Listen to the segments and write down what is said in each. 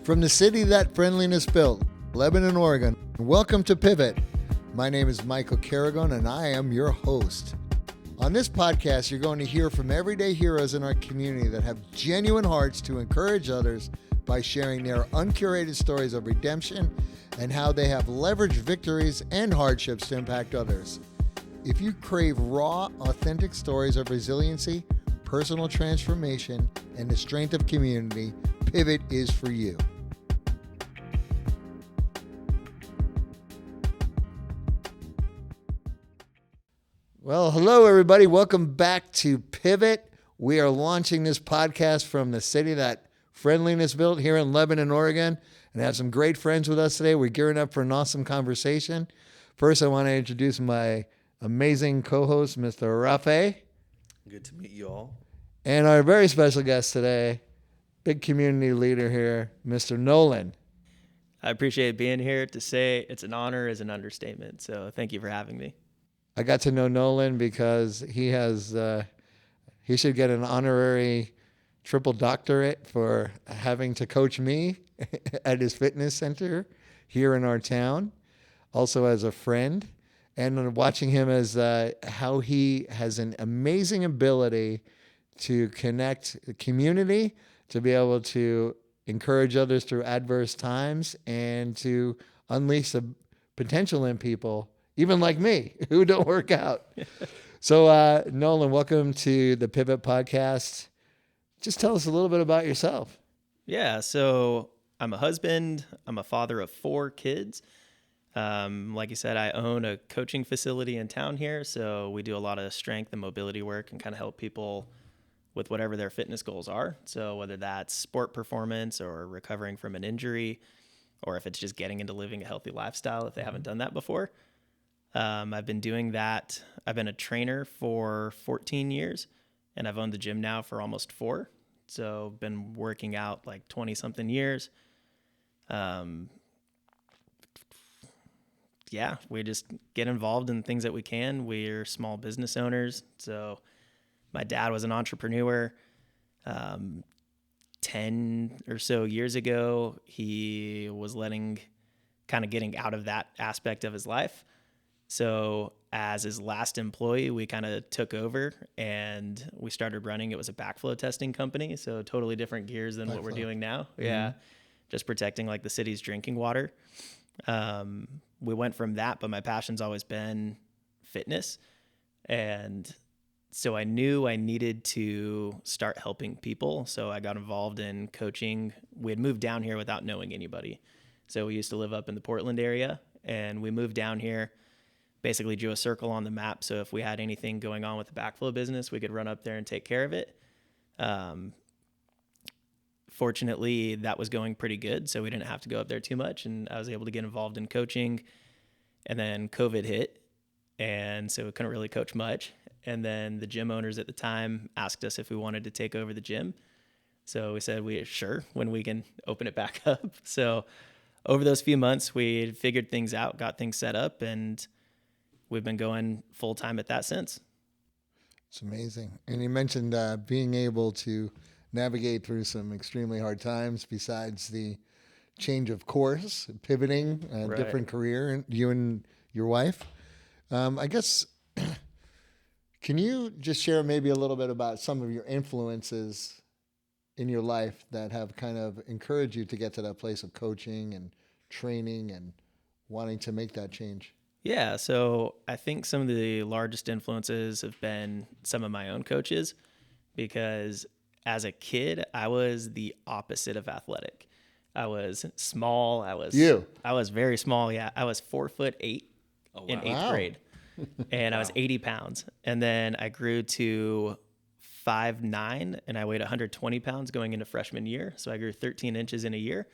From the city that friendliness built, Lebanon, Oregon, welcome to Pivot. My name is Michael Carragon and I am your host. On this podcast, you're going to hear from everyday heroes in our community that have genuine hearts to encourage others by sharing their uncurated stories of redemption and how they have leveraged victories and hardships to impact others. If you crave raw, authentic stories of resiliency, personal transformation, and the strength of community, Pivot is for you. Well, hello, everybody. Welcome back to Pivot. We are launching this podcast from the city that friendliness built here in Lebanon, Oregon, and have some great friends with us today. We're gearing up for an awesome conversation. First, I want to introduce my amazing co-host, Mr. Rafe. Good to meet you all. And our very special guest today, big community leader here, Mr. Nolan. I appreciate being here. To say it's an honor is an understatement. So thank you for having me. I got to know Nolan because he should get an honorary triple doctorate for having to coach me at his fitness center here in our town, also as a friend, and watching him as how he has an amazing ability to connect the community, to be able to encourage others through adverse times, and to unleash the potential in people, even like me, who don't work out. So, Nolan, welcome to the Pivot Podcast. Just tell us a little bit about yourself. Yeah, so I'm a husband. I'm a father of 4 kids. Like you said, I own a coaching facility in town here, so we do a lot of strength and mobility work and kind of help people with whatever their fitness goals are. So whether that's sport performance or recovering from an injury, or if it's just getting into living a healthy lifestyle if they haven't done that before. I've been doing that. I've been a trainer for 14 years, and I've owned the gym now for almost 4. So been working out like 20 something years. Yeah, we just get involved in things that we can. We're small business owners. So my dad was an entrepreneur. 10 or so years ago, he was getting out of that aspect of his life. So as his last employee, we kind of took over and we started running. It was a backflow testing company. So totally different gears than what we're doing now. Mm-hmm. Yeah. Just protecting like the city's drinking water. We went from that, but my passion's always been fitness. And so I knew I needed to start helping people. So I got involved in coaching. We had moved down here without knowing anybody. So we used to live up in the Portland area, and we moved down here, basically drew a circle on the map. So if we had anything going on with the backflow business, we could run up there and take care of it. Fortunately, that was going pretty good, so we didn't have to go up there too much, and I was able to get involved in coaching. And then COVID hit, and so we couldn't really coach much. And then the gym owners at the time asked us if we wanted to take over the gym. So we said, sure, when we can open it back up. So over those few months, we figured things out, got things set up, and we've been going full time at that since. It's amazing. And you mentioned being able to navigate through some extremely hard times besides the change of course, pivoting, right. Different career, you and your wife. I guess, can you just share maybe a little bit about some of your influences in your life that have kind of encouraged you to get to that place of coaching and training and wanting to make that change? Yeah, so I think some of the largest influences have been some of my own coaches, because as a kid, I was the opposite of athletic. I was small. I was very small. Yeah, I was 4'8" in 8th grade, and I was 80 pounds. And then I grew to 5'9", and I weighed 120 pounds going into freshman year. So I grew 13 inches in a year.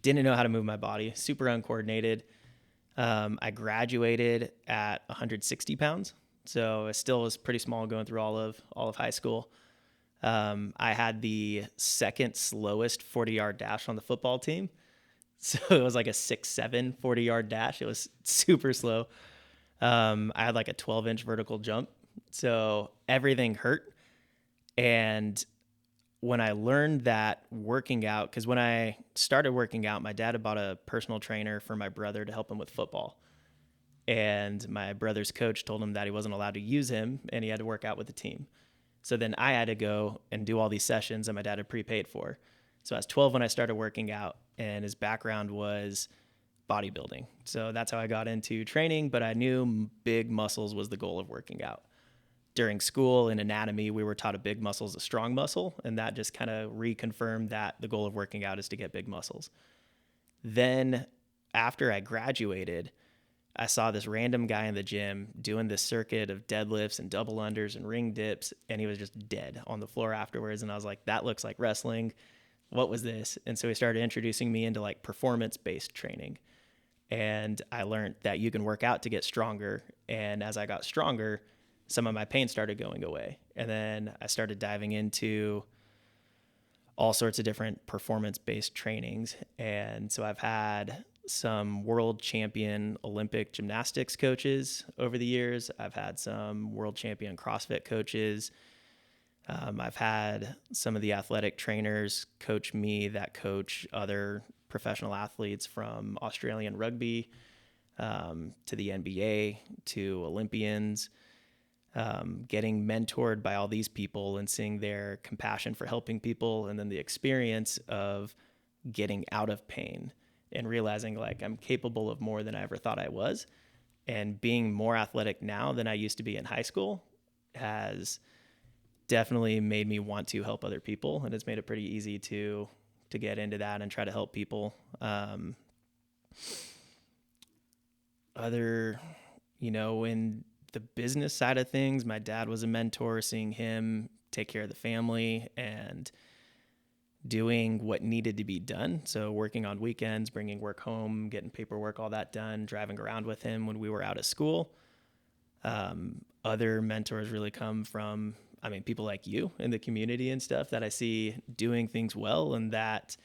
Didn't know how to move my body. Super uncoordinated. I graduated at 160 pounds, so I still was pretty small going through all of high school. I had the second slowest 40-yard dash on the football team. So it was like a 6'7" 40-yard dash. It was super slow. I had like a 12-inch vertical jump. So everything hurt. And when I learned that working out, because when I started working out, my dad had bought a personal trainer for my brother to help him with football. And my brother's coach told him that he wasn't allowed to use him and he had to work out with the team. So then I had to go and do all these sessions that my dad had prepaid for. So I was 12 when I started working out, and his background was bodybuilding. So that's how I got into training, but I knew big muscles was the goal of working out. During school in anatomy, we were taught a big muscle is a strong muscle, and that just kind of reconfirmed that the goal of working out is to get big muscles. Then after I graduated, I saw this random guy in the gym doing this circuit of deadlifts and double unders and ring dips, and he was just dead on the floor afterwards. And I was like, that looks like wrestling. What was this? And so he started introducing me into like performance-based training. And I learned that you can work out to get stronger. And as I got stronger, some of my pain started going away. And then I started diving into all sorts of different performance-based trainings. And so I've had some world champion Olympic gymnastics coaches over the years. I've had some world champion CrossFit coaches. I've had some of the athletic trainers coach me that coach other professional athletes, from Australian rugby to the NBA to Olympians. Getting mentored by all these people and seeing their compassion for helping people, and then the experience of getting out of pain and realizing like I'm capable of more than I ever thought I was, and being more athletic now than I used to be in high school has definitely made me want to help other people, and it's made it pretty easy to get into that and try to help people. In the business side of things, my dad was a mentor, seeing him take care of the family and doing what needed to be done. So working on weekends, bringing work home, getting paperwork, all that done, driving around with him when we were out of school. Other mentors really come from, people like you in the community and stuff that I see doing things well, and that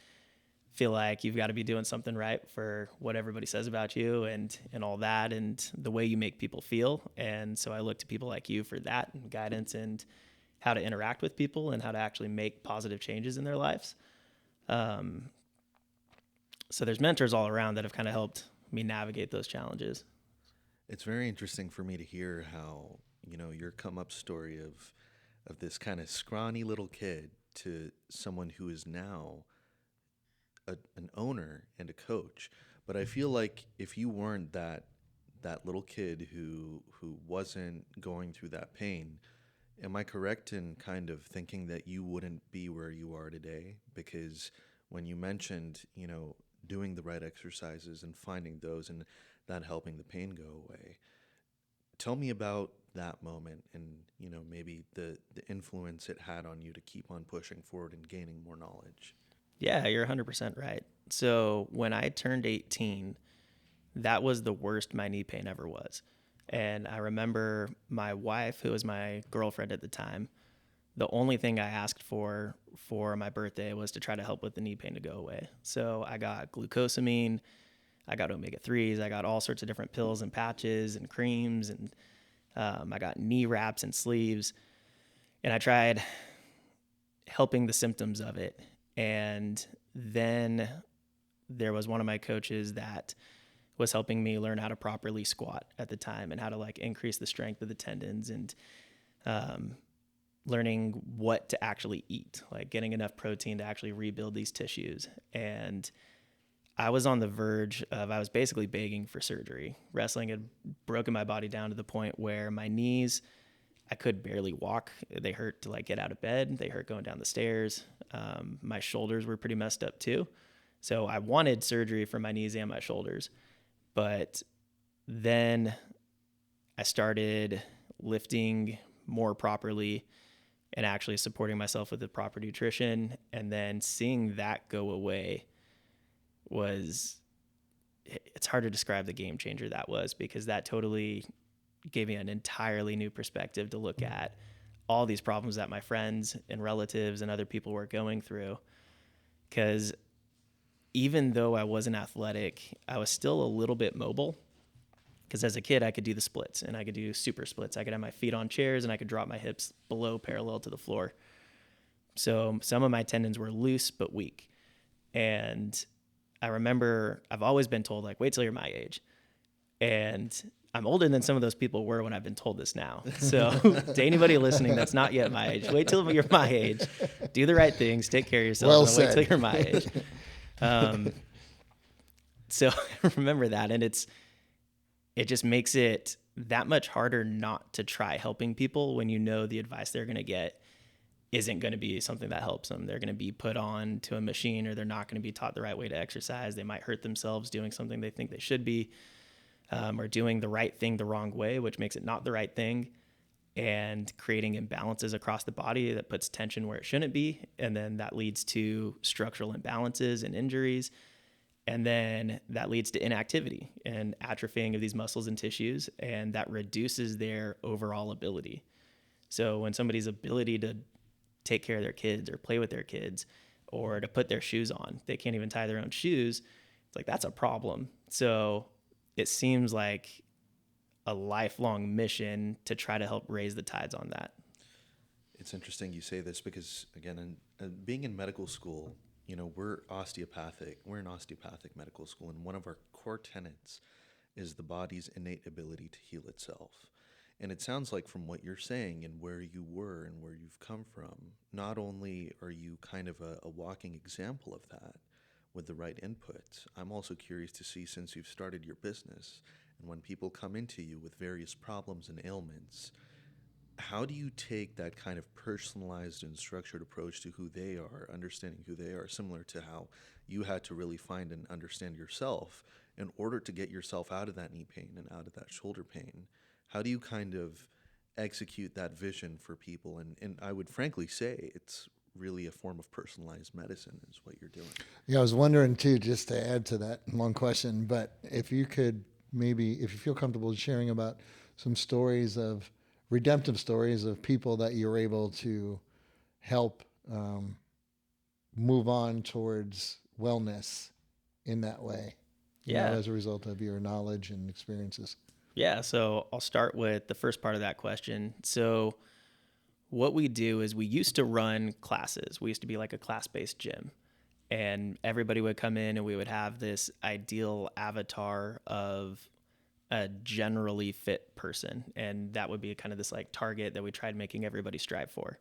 feel like you've got to be doing something right for what everybody says about you and all that, and the way you make people feel. And so I look to people like you for that and guidance and how to interact with people and how to actually make positive changes in their lives. So there's mentors all around that have kind of helped me navigate those challenges. It's very interesting for me to hear how, your come up story of this kind of scrawny little kid to someone who is now an owner and a coach. But I feel like if you weren't that little kid who wasn't going through that pain, am I correct in kind of thinking that you wouldn't be where you are today? Because when you mentioned, doing the right exercises and finding those and that helping the pain go away, tell me about that moment and, maybe the influence it had on you to keep on pushing forward and gaining more knowledge. Yeah, you're 100% right. So when I turned 18, that was the worst my knee pain ever was. And I remember my wife, who was my girlfriend at the time, the only thing I asked for my birthday was to try to help with the knee pain to go away. So I got glucosamine, I got omega-3s, I got all sorts of different pills and patches and creams, and I got knee wraps and sleeves. And I tried helping the symptoms of it. And then there was one of my coaches that was helping me learn how to properly squat at the time and how to like increase the strength of the tendons, and learning what to actually eat, like getting enough protein to actually rebuild these tissues. And I was on the verge of, I was basically begging for surgery. Wrestling had broken my body down to the point where my knees, I could barely walk. They hurt to like get out of bed. They hurt going down the stairs. My shoulders were pretty messed up too. So I wanted surgery for my knees and my shoulders. But then I started lifting more properly and actually supporting myself with the proper nutrition. And then seeing that go away it's hard to describe the game changer that was, because that totally gave me an entirely new perspective to look at all these problems that my friends and relatives and other people were going through. Because even though I wasn't athletic, I was still a little bit mobile. Because as a kid, I could do the splits, and I could do super splits. I could have my feet on chairs, and I could drop my hips below parallel to the floor. So some of my tendons were loose but weak. And I remember I've always been told, like, wait till you're my age. And I'm older than some of those people were when I've been told this now. So to anybody listening that's not yet my age, wait till you're my age. Do the right things. Take care of yourself. Well and said. wait till you're my age. So I remember that. And it just makes it that much harder not to try helping people when you know the advice they're going to get isn't going to be something that helps them. They're going to be put on to a machine, or they're not going to be taught the right way to exercise. They might hurt themselves doing something they think they should be, or doing the right thing the wrong way, which makes it not the right thing, and creating imbalances across the body that puts tension where it shouldn't be. And then that leads to structural imbalances and injuries. And then that leads to inactivity and atrophying of these muscles and tissues, and that reduces their overall ability. So when somebody's ability to take care of their kids or play with their kids or to put their shoes on, they can't even tie their own shoes, it's like, that's a problem. So it seems like a lifelong mission to try to help raise the tides on that. It's interesting you say this because, again, being in medical school, we're an osteopathic medical school, and one of our core tenets is the body's innate ability to heal itself. And it sounds like, from what you're saying and where you were and where you've come from, not only are you kind of a walking example of that with the right input, I'm also curious to see, since you've started your business, and when people come into you with various problems and ailments, how do you take that kind of personalized and structured approach to who they are, understanding who they are, similar to how you had to really find and understand yourself in order to get yourself out of that knee pain and out of that shoulder pain? How do you kind of execute that vision for people? And I would frankly say it's really a form of personalized medicine is what you're doing. Yeah, I was wondering too, just to add to that long question, but if you could maybe, if you feel comfortable sharing about some redemptive stories of people that you're able to help move on towards wellness in that way, as a result of your knowledge and experiences. Yeah, so I'll start with the first part of that question. So what we do is we used to run classes. We used to be like a class-based gym, and everybody would come in and we would have this ideal avatar of a generally fit person. And that would be kind of this like target that we tried making everybody strive for.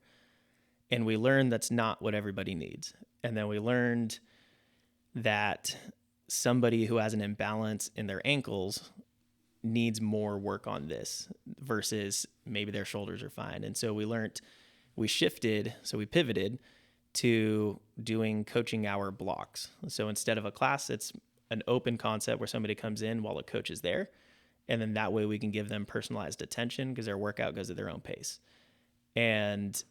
And we learned that's not what everybody needs. And then we learned that somebody who has an imbalance in their ankles needs more work on this versus maybe their shoulders are fine. And so we pivoted to doing coaching hour blocks. So instead of a class, it's an open concept where somebody comes in while a coach is there. And then that way we can give them personalized attention because their workout goes at their own pace. And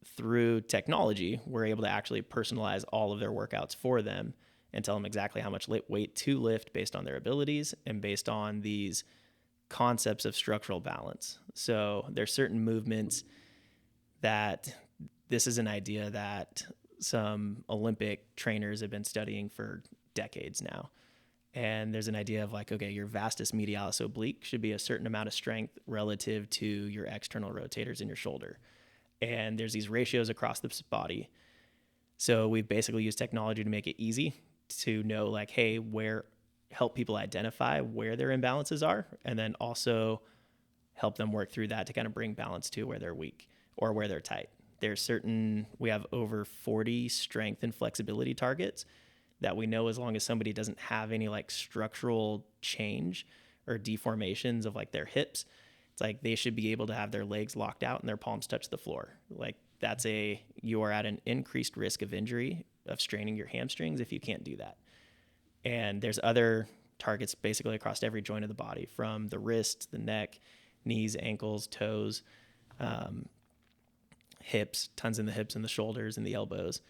through technology, we're able to actually personalize all of their workouts for them and tell them exactly how much weight to lift based on their abilities and based on these concepts of structural balance. So there's certain movements that this is an idea that some Olympic trainers have been studying for decades now. And there's an idea of like, okay, your vastus medialis oblique should be a certain amount of strength relative to your external rotators in your shoulder. And there's these ratios across the body. So we've basically used technology to make it easy to know like, hey, help people identify where their imbalances are, and then also help them work through that to kind of bring balance to where they're weak or where they're tight. We have over 40 strength and flexibility targets that we know as long as somebody doesn't have any like structural change or deformations of like their hips, it's like they should be able to have their legs locked out and their palms touch the floor. Like you are at an increased risk of injury, of straining your hamstrings if you can't do that. And there's other targets basically across every joint of the body, from the wrist, the neck, knees, ankles, toes, hips, tons in the hips and the shoulders and the elbows,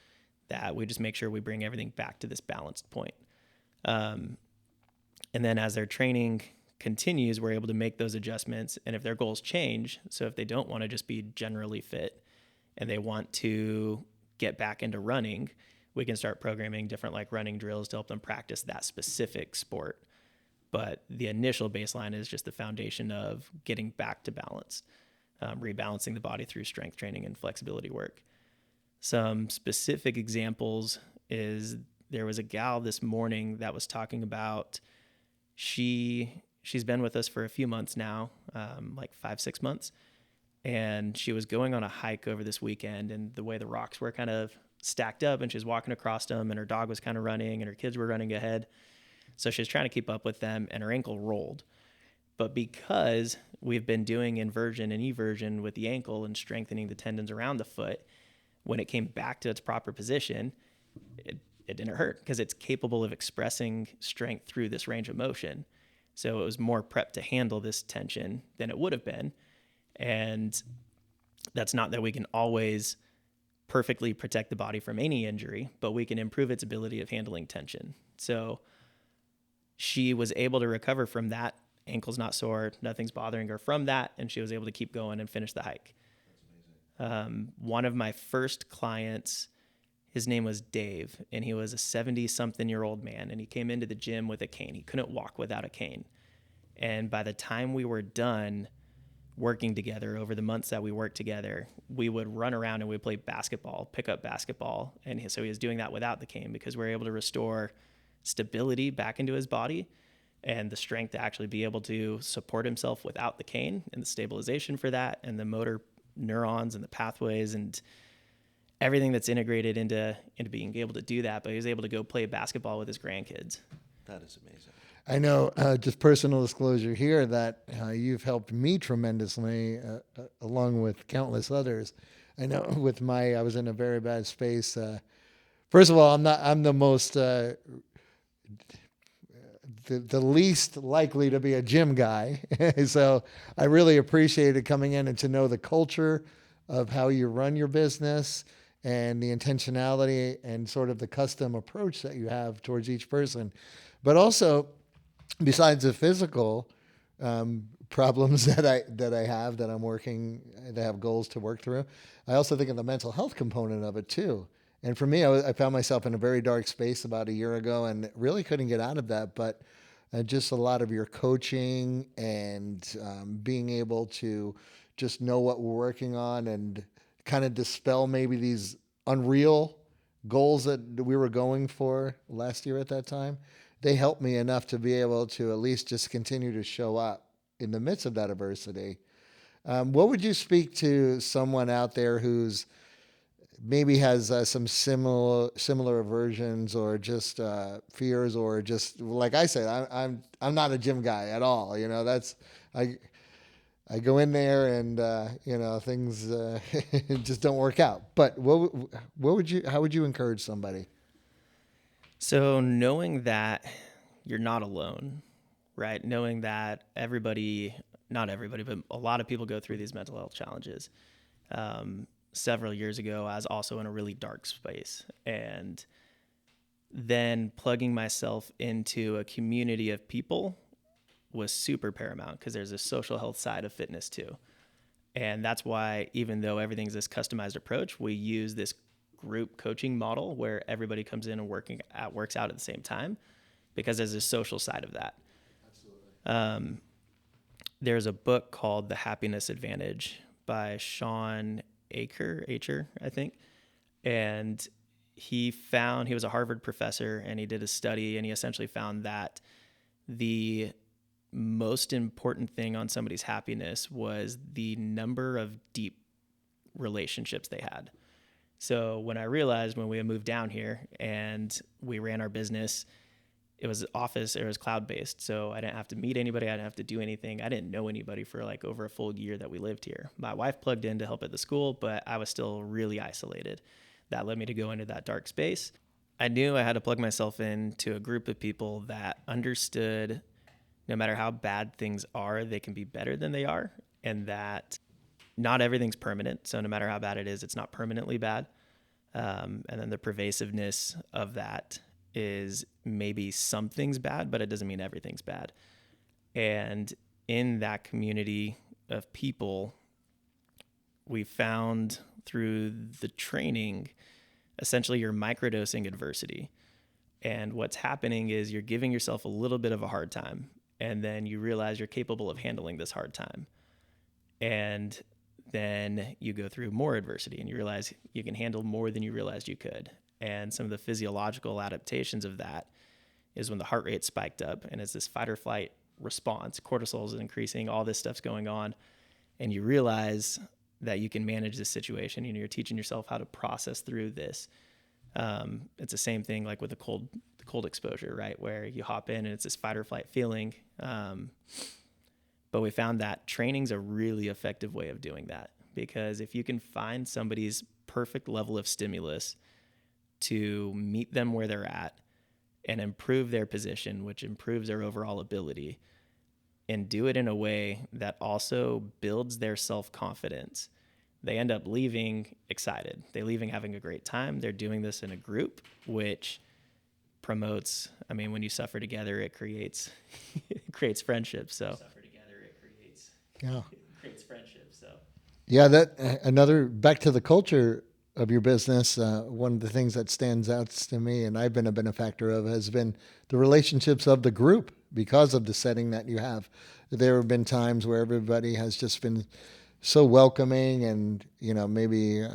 that we just make sure we bring everything back to this balanced point. And then as their training continues, we're able to make those adjustments. And if their goals change, so if they don't want to just be generally fit and they want to get back into running, we can start programming different like running drills to help them practice that specific sport. But the initial baseline is just the foundation of getting back to balance, rebalancing the body through strength training and flexibility work. Some specific examples is there was a gal this morning that was talking about she's been with us for a few months now, like 5-6 months. And she was going on a hike over this weekend, and the way the rocks were kind of stacked up, and she was walking across them, and her dog was kind of running, and her kids were running ahead. So she was trying to keep up with them, and her ankle rolled. But because we've been doing inversion and eversion with the ankle and strengthening the tendons around the foot, when it came back to its proper position, it didn't hurt because it's capable of expressing strength through this range of motion. So it was more prepped to handle this tension than it would have been. And that's not that we can always perfectly protect the body from any injury, but we can improve its ability of handling tension. So she was able to recover from that. Ankle's not sore, nothing's bothering her from that, and she was able to keep going and finish the hike. One of my first clients, his name was Dave, and he was a 70-something-year-old man, and he came into the gym with a cane. He couldn't walk without a cane. And by the time we were done working together, over the months that we worked together, we would run around and we'd play basketball, pick up basketball. And so he was doing that without the cane because we were able to restore stability back into his body and the strength to actually be able to support himself without the cane, and the stabilization for that, and the motor neurons and the pathways and everything that's integrated into being able to do that. But he was able to go play basketball with his grandkids. That is amazing. I know, just personal disclosure here, that you've helped me tremendously, along with countless others. I know I was in a very bad space. First of all, I'm the most, the least likely to be a gym guy. So I really appreciated coming in and to know the culture of how you run your business and the intentionality and sort of the custom approach that you have towards each person. But also, besides the physical problems that I have, that I'm working, that I have goals to work through, I also think of the mental health component of it too. And for me, I found myself in a very dark space about a year ago and really couldn't get out of that. But just a lot of your coaching and being able to just know what we're working on and kind of dispel maybe these unreal goals that we were going for last year at that time, they helped me enough to be able to at least just continue to show up in the midst of that adversity. What would you speak to someone out there who's maybe has some similar aversions or just fears, or just like I said, I'm not a gym guy at all. You know, that's I go in there and things just don't work out. But how would you encourage somebody? So knowing that you're not alone, right? Knowing that not everybody, but a lot of people go through these mental health challenges. Several years ago, I was also in a really dark space, and then plugging myself into a community of people was super paramount because there's a social health side of fitness too. And that's why, even though everything's this customized approach, we use this group coaching model where everybody comes in and works out at the same time, because there's a social side of that. Absolutely. There's a book called The Happiness Advantage by Sean Acher, I think. And he was a Harvard professor, and he did a study, and he essentially found that the most important thing on somebody's happiness was the number of deep relationships they had. So when I realized, when we moved down here and we ran our business, it was cloud-based. So I didn't have to meet anybody. I didn't have to do anything. I didn't know anybody for like over a full year that we lived here. My wife plugged in to help at the school, but I was still really isolated. That led me to go into that dark space. I knew I had to plug myself into a group of people that understood no matter how bad things are, they can be better than they are, and that not everything's permanent. So no matter how bad it is, it's not permanently bad. And then the pervasiveness of that is maybe something's bad, but it doesn't mean everything's bad. And in that community of people, we found through the training, essentially you're microdosing adversity. And what's happening is you're giving yourself a little bit of a hard time, and then you realize you're capable of handling this hard time. And then you go through more adversity and you realize you can handle more than you realized you could. And some of the physiological adaptations of that is when the heart rate spiked up and it's this fight or flight response, cortisol is increasing, all this stuff's going on. And you realize that you can manage this situation and you're teaching yourself how to process through this. It's the same thing like with the cold exposure, right? Where you hop in and it's this fight or flight feeling. But we found that training's a really effective way of doing that, because if you can find somebody's perfect level of stimulus to meet them where they're at and improve their position, which improves their overall ability, and do it in a way that also builds their self-confidence, they end up leaving excited. They're leaving having a great time. They're doing this in a group, which promotes, I mean, when you suffer together, it creates it creates friendship. So Yeah. creates friendship. So Yeah, that another back to the culture of your business. One of the things that stands out to me, and I've been a benefactor of, has been the relationships of the group because of the setting that you have. There have been times where everybody has just been so welcoming, and maybe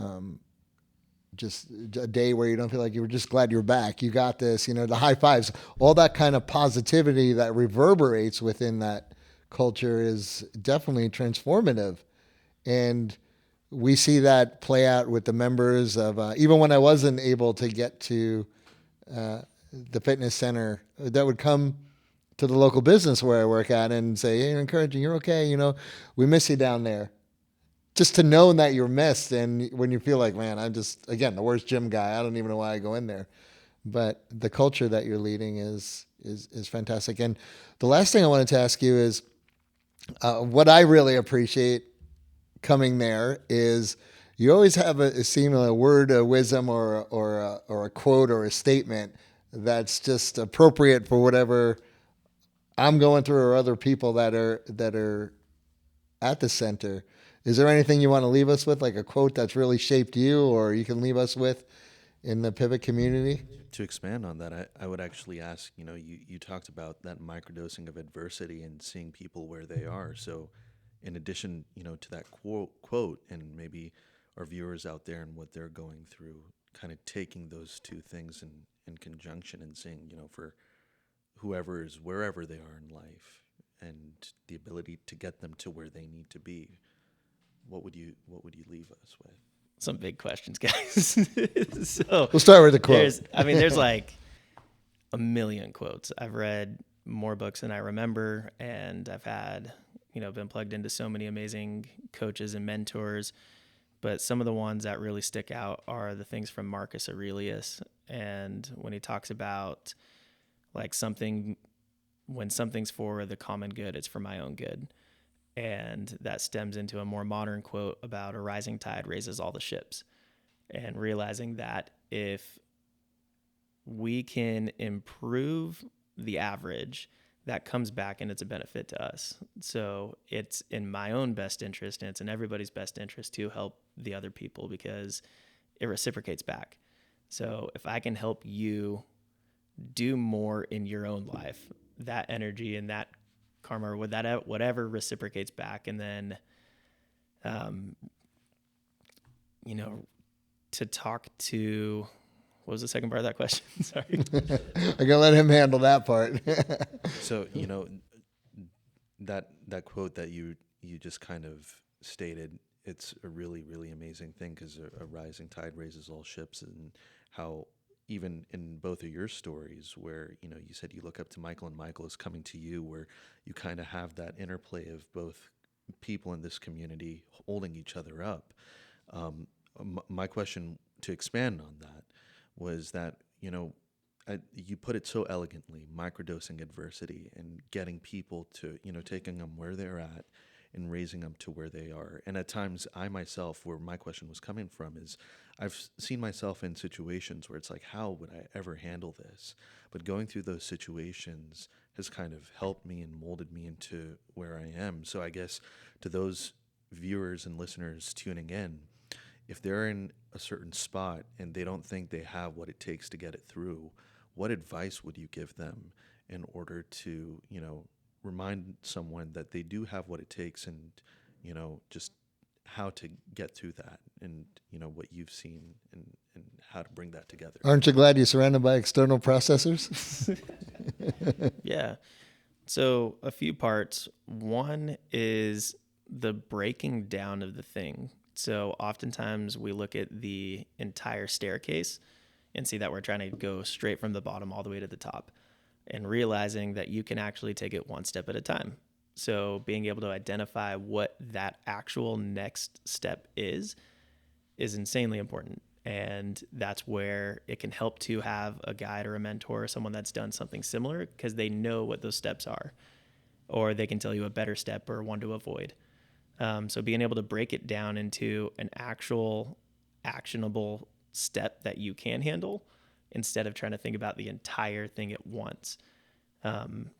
just a day where you don't feel like you were just glad you're back. You got this. The high fives, all that kind of positivity that reverberates within that culture is definitely transformative. And we see that play out with the members of, even when I wasn't able to get to the fitness center, that would come to the local business where I work at and say, hey, you're encouraging, you're okay, we miss you down there. Just to know that you're missed, and when you feel like, man, I'm just, again, the worst gym guy, I don't even know why I go in there. But the culture that you're leading is fantastic. And the last thing I wanted to ask you is, what I really appreciate coming there is you always have a word of wisdom or a quote or a statement that's just appropriate for whatever I'm going through or other people that are at the center. Is there anything you want to leave us with, like a quote that's really shaped you, or you can leave us with in the pivot community? To expand on that, I would actually ask, you talked about that microdosing of adversity and seeing people where they are. So in addition, to that quote, and maybe our viewers out there and what they're going through, kind of taking those two things in conjunction and seeing, for whoever is wherever they are in life and the ability to get them to where they need to be, what would you leave us with? some big questions, guys. So We'll start with the quote. there's like a million quotes. I've read more books than I remember, and I've had, been plugged into so many amazing coaches and mentors. But some of the ones that really stick out are the things from Marcus Aurelius. And when he talks about like when something's for the common good, it's for my own good. And that stems into a more modern quote about a rising tide raises all the ships, and realizing that if we can improve the average, that comes back and it's a benefit to us. So it's in my own best interest, and it's in everybody's best interest to help the other people, because it reciprocates back. So if I can help you do more in your own life, that energy and that karma or whatever reciprocates back. And then, to talk to, what was the second part of that question? Sorry. I'm gonna let him handle that part. So, that quote that you just kind of stated, it's a really, really amazing thing, because a rising tide raises all ships, and how even in both of your stories where, you said you look up to Michael and Michael is coming to you, where you kind of have that interplay of both people in this community holding each other up. My question to expand on that was that, you put it so elegantly, microdosing adversity and getting people to, taking them where they're at and raising them to where they are. And at times I myself, where my question was coming from is, I've seen myself in situations where it's like, how would I ever handle this? But going through those situations has kind of helped me and molded me into where I am. So I guess to those viewers and listeners tuning in, if they're in a certain spot and they don't think they have what it takes to get it through, what advice would you give them in order to, remind someone that they do have what it takes, and, just how to get through that, and what you've seen, and how to bring that together. Aren't you glad you're surrounded by external processors? Yeah. So a few parts. One is the breaking down of the thing. So oftentimes we look at the entire staircase and see that we're trying to go straight from the bottom all the way to the top, and realizing that you can actually take it one step at a time. So being able to identify what that actual next step is insanely important. And that's where it can help to have a guide or a mentor or someone that's done something similar, because they know what those steps are, or they can tell you a better step or one to avoid. So being able to break it down into an actual actionable step that you can handle, instead of trying to think about the entire thing at once. And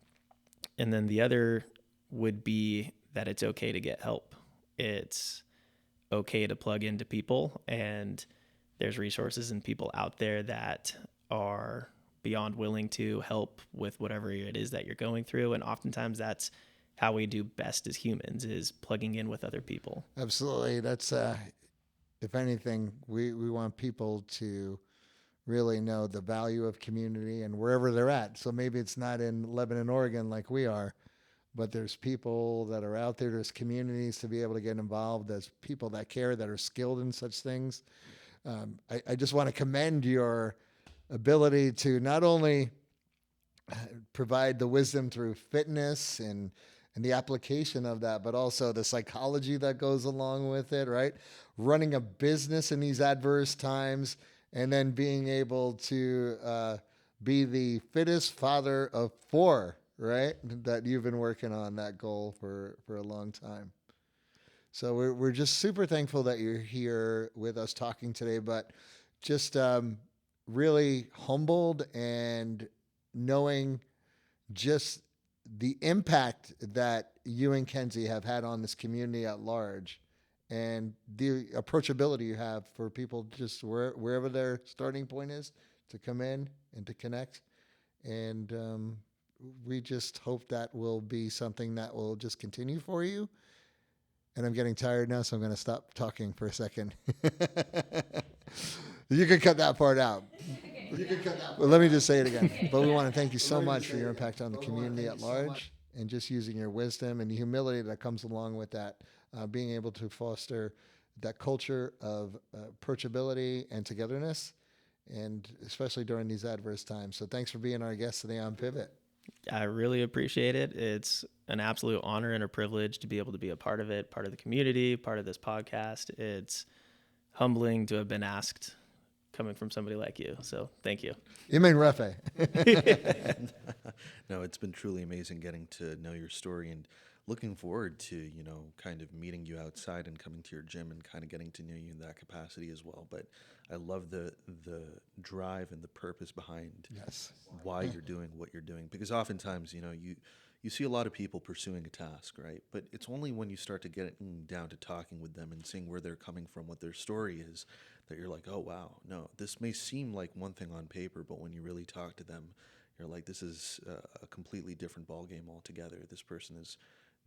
then the other would be that it's okay to get help. It's okay to plug into people, and there's resources and people out there that are beyond willing to help with whatever it is that you're going through. And oftentimes that's how we do best as humans, is plugging in with other people. Absolutely. That's, if anything, we want people to really know the value of community and wherever they're at. So maybe it's not in Lebanon, Oregon like we are, but there's people that are out there, there's communities to be able to get involved. There's people that care, that are skilled in such things. I just want to commend your ability to not only provide the wisdom through fitness and the application of that, but also the psychology that goes along with it, right? Running a business in these adverse times, and then being able to be the fittest father of 4, right? That you've been working on that goal for a long time. So we're just super thankful that you're here with us talking today, but just really humbled and knowing just the impact that you and Kenzie have had on this community at large, and the approachability you have for people just wherever their starting point is to come in and to connect. And we just hope that will be something that will just continue for you. And I'm getting tired now, so I'm going to stop talking for a second. You can cut that part out. Well, let me just say it again. But we want to thank you so much for your impact on the community at large, and just using your wisdom and the humility that comes along with that, being able to foster that culture of approachability and togetherness, and especially during these adverse times. So thanks for being our guest today on Pivot. I really appreciate it. It's an absolute honor and a privilege to be able to be a part of it, part of the community, part of this podcast. It's humbling to have been asked, coming from somebody like you. So thank you. You mean Rafe? No, it's been truly amazing getting to know your story, and looking forward to, kind of meeting you outside and coming to your gym and kind of getting to know you in that capacity as well. But I love the drive and the purpose behind why you're doing what you're doing, because oftentimes, you see a lot of people pursuing a task, right? But it's only when you start to get down to talking with them and seeing where they're coming from, what their story is, that you're like, oh, wow, no, this may seem like one thing on paper, but when you really talk to them, you're like, this is a completely different ballgame altogether. This person is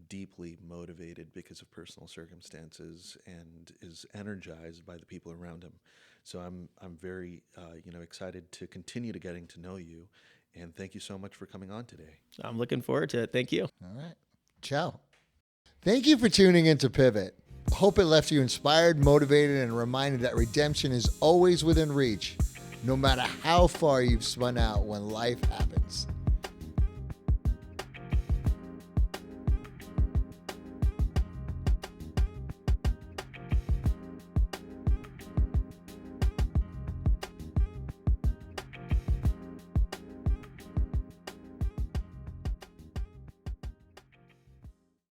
deeply motivated because of personal circumstances and is energized by the people around him. So I'm very excited to continue to getting to know you, and thank you so much for coming on today. I'm looking forward to it. Thank you. All right. Ciao. Thank you for tuning into Pivot. Hope it left you inspired, motivated, and reminded that redemption is always within reach, no matter how far you've spun out when life happens.